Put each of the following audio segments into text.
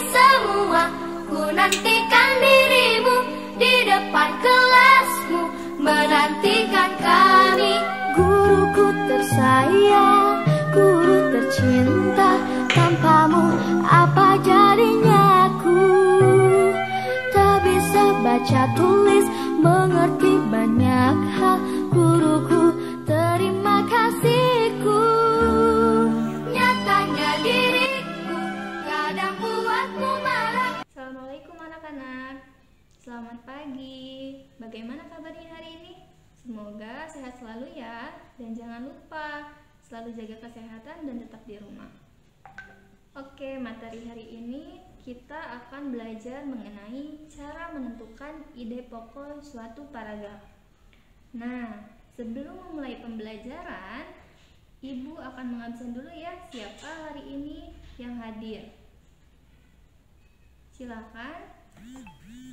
semua. Ku nantikan dirimu di depan kelasmu, menantikan kami. Guruku tersayang, guru tercinta, tanpamu apa jadinya aku? Tak bisa baca tulis, mengerti banyak hal. Guruku, terima kasihku. Nyatanya diriku kadang buatmu marah. Assalamualaikum anak-anak. Selamat pagi. Bagaimana kabarnya hari ini? Semoga sehat selalu ya. Dan jangan lupa selalu jaga kesehatan dan tetap di rumah. Oke, materi hari ini kita akan belajar mengenai cara menentukan ide pokok suatu paragraf. Nah, sebelum memulai pembelajaran, Ibu akan mengabsen dulu ya siapa hari ini yang hadir. Silakan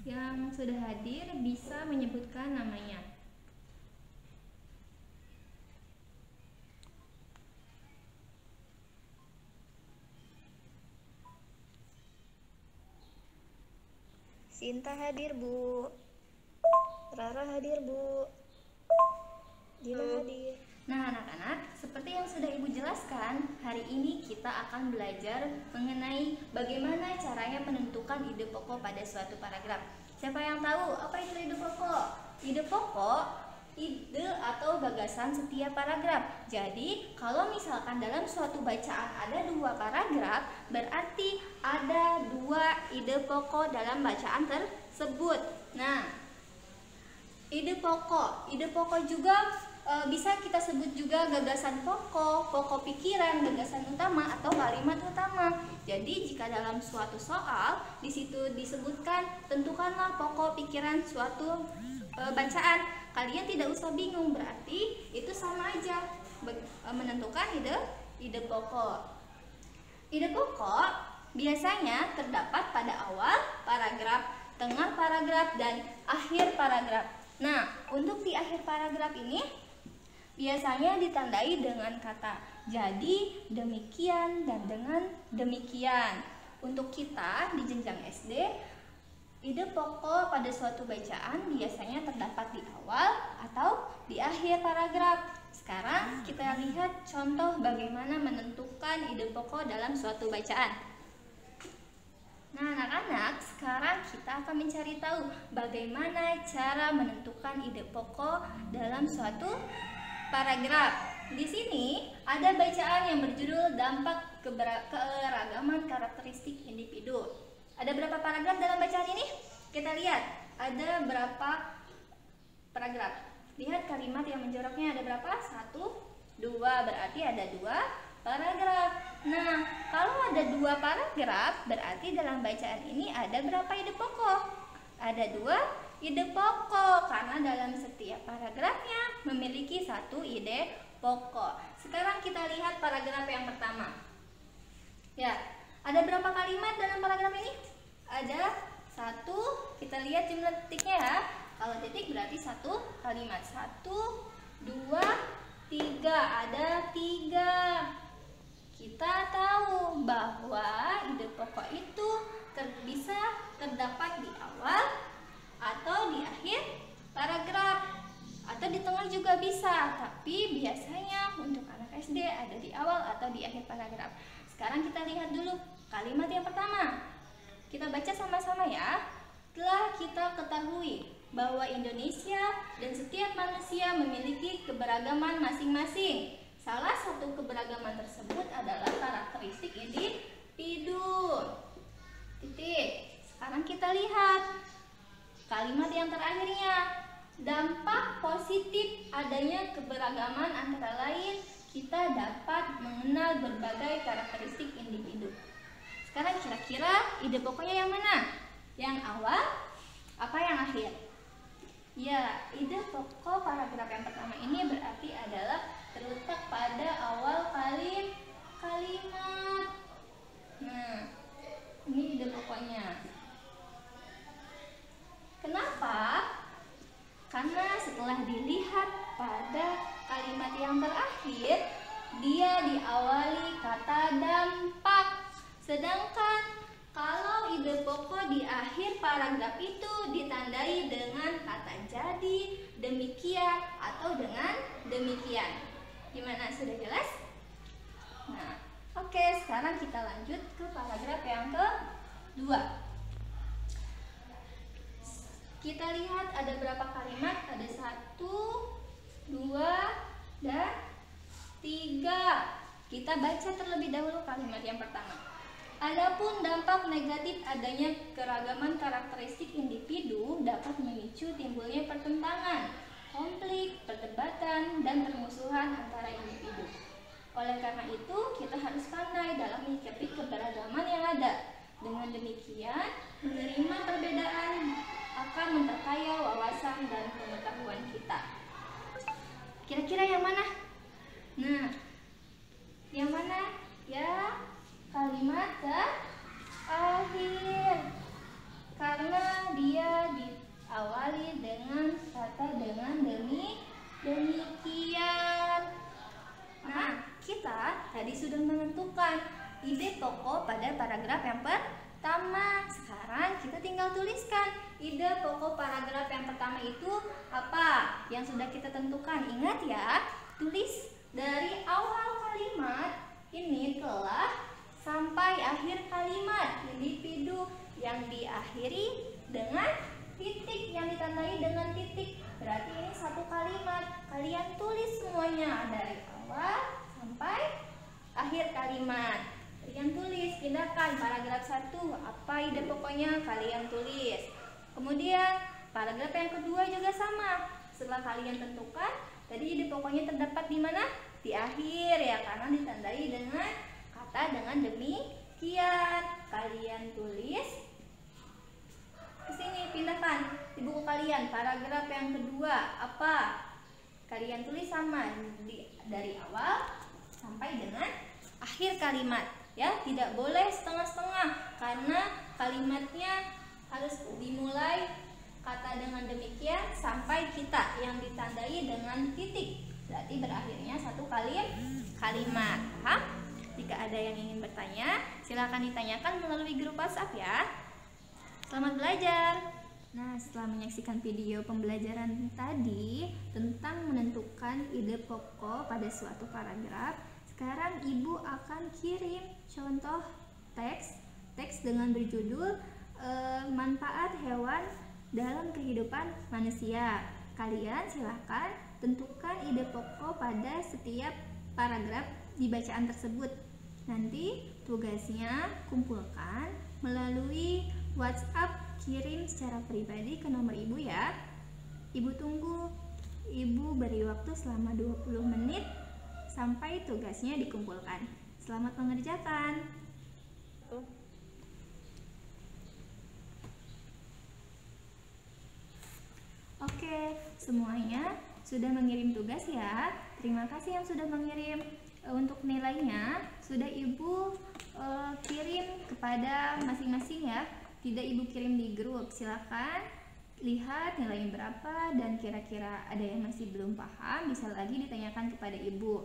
yang sudah hadir bisa menyebutkan namanya. Sinta hadir, Bu. Rara hadir, Bu. Dila hadir. Nah, anak-anak, seperti yang sudah Ibu jelaskan, hari ini kita akan belajar mengenai bagaimana caranya menentukan ide pokok pada suatu paragraf. Siapa yang tahu apa itu ide pokok? Ide pokok ide atau gagasan setiap paragraf. Jadi, kalau misalkan dalam suatu bacaan ada 2 paragraf, berarti ada 2 ide pokok dalam bacaan tersebut. Nah, ide pokok juga bisa kita sebut juga gagasan pokok, pokok pikiran, gagasan utama atau kalimat utama. Jadi jika dalam suatu soal di situ disebutkan tentukanlah pokok pikiran suatu bacaan, kalian tidak usah bingung, berarti itu sama aja menentukan ide pokok. Ide pokok biasanya terdapat pada awal paragraf, tengah paragraf, dan akhir paragraf. Nah, untuk di akhir paragraf ini biasanya ditandai dengan kata jadi, demikian, dan dengan demikian. Untuk kita di jenjang SD, ide pokok pada suatu bacaan biasanya terdapat di awal atau di akhir paragraf. Sekarang kita lihat contoh bagaimana menentukan ide pokok dalam suatu bacaan. Nah, anak-anak, sekarang kita akan mencari tahu bagaimana cara menentukan ide pokok dalam suatu paragraf. Di sini ada bacaan yang berjudul dampak keragaman karakteristik individu. Ada berapa paragraf dalam bacaan ini? Kita lihat, ada berapa paragraf. Lihat kalimat yang menjoroknya ada berapa? 1, 2, berarti ada 2 paragraf. Nah, kalau ada 2 paragraf, berarti dalam bacaan ini ada berapa ide pokok? Ada 2 ide pokok, karena dalam setiap paragrafnya memiliki 1 ide pokok. Sekarang kita lihat paragraf yang pertama. Ya, ada berapa kalimat dalam paragraf ini? Ada 1, kita lihat jumlah titiknya ya. Kalau titik berarti 1 kalimat. 1, 2, 3, ada 3. Kita tahu bahwa ide pokok itu bisa terdapat di awal atau di akhir paragraf, atau di tengah juga bisa, tapi biasanya untuk anak SD ada di awal atau di akhir paragraf. Sekarang kita lihat dulu kalimat yang pertama. Kita baca sama-sama ya. Telah kita ketahui bahwa Indonesia dan setiap manusia memiliki keberagaman masing-masing. Salah satu keberagaman tersebut adalah karakteristik individu. Titik. Sekarang kita lihat kalimat yang terakhirnya. Dampak positif adanya keberagaman antara lain kita dapat mengenal berbagai karakteristik individu. Sekarang kira-kira ide pokoknya yang mana? Yang awal apa yang akhir? Ya, ide pokok paragraf yang pertama ini berarti adalah terletak pada awal kalimat. Nah, ini ide pokoknya. Kenapa? Karena setelah dilihat pada kalimat yang terakhir, dia diawali kata dampak. Sedangkan kalau pokok di akhir paragraf itu ditandai dengan kata jadi, demikian, atau dengan demikian. Gimana, sudah jelas? Nah, oke, sekarang kita lanjut ke paragraf yang kedua. Kita lihat ada berapa kalimat? Ada 1, 2, dan 3. Kita baca terlebih dahulu kalimat yang pertama. Adapun dampak negatif adanya keragaman karakteristik individu dapat memicu timbulnya pertentangan, konflik, perdebatan, dan permusuhan antara individu. Oleh karena itu, kita harus pandai dalam menyikapi keberagaman yang ada. Dengan demikian, menerima perbedaan akan memperkaya wawasan dan pengetahuan kita. Kira-kira yang mana? Nah, yang mana? Ya, kalimat terakhir. Karena dia diawali dengan kata dengan demikian. Nah, kita tadi sudah menentukan ide pokok pada paragraf yang pertama. Sekarang kita tinggal tuliskan ide pokok paragraf yang pertama itu apa yang sudah kita tentukan. Ingat ya, tulis dari awal kalimat ini telah sampai akhir kalimat. Individu yang diakhiri dengan titik, yang ditandai dengan titik, berarti ini satu kalimat. Kalian tulis semuanya dari awal sampai akhir kalimat. Kalian tulis, pindahkan paragraf 1, apa ide pokoknya kalian tulis. Kemudian paragraf yang kedua juga sama. Setelah kalian tentukan, tadi ide pokoknya terdapat di mana? Di akhir ya, karena ditandai dengan kata dengan demikian. Kalian tulis ke sini, pindahkan di buku kalian. Paragraf yang kedua apa? Kalian tulis sama dari awal sampai dengan akhir kalimat. Ya, tidak boleh setengah-setengah karena kalimatnya harus dimulai kata dengan demikian sampai kita yang ditandai dengan titik. Berarti berakhirnya satu kalimat. Paham? Jika ada yang ingin bertanya, silakan ditanyakan melalui grup WhatsApp ya. Selamat belajar. Nah, setelah menyaksikan video pembelajaran tadi tentang menentukan ide pokok pada suatu paragraf, sekarang Ibu akan kirim contoh teks dengan berjudul manfaat hewan dalam kehidupan manusia. Kalian silakan tentukan ide pokok pada setiap paragraf di bacaan tersebut. Nanti tugasnya kumpulkan melalui WhatsApp, kirim secara pribadi ke nomor Ibu ya. Ibu tunggu. Ibu beri waktu selama 20 menit sampai tugasnya dikumpulkan. Selamat mengerjakan. Oke, semuanya sudah mengirim tugas ya. Terima kasih yang sudah mengirim. Untuk nilainya sudah Ibu kirim kepada masing-masing ya. Tidak Ibu kirim di grup. Silakan lihat nilainya berapa dan kira-kira ada yang masih belum paham bisa lagi ditanyakan kepada Ibu.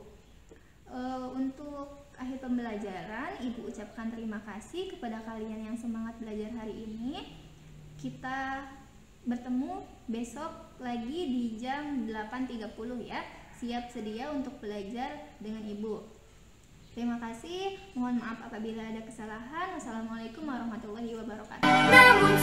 Untuk akhir pembelajaran, Ibu ucapkan terima kasih kepada kalian yang semangat belajar hari ini. Kita bertemu besok lagi di jam 8.30 ya. Siap sedia untuk belajar dengan Ibu. Terima kasih. Mohon maaf apabila ada kesalahan. Wassalamualaikum warahmatullahi wabarakatuh. Namun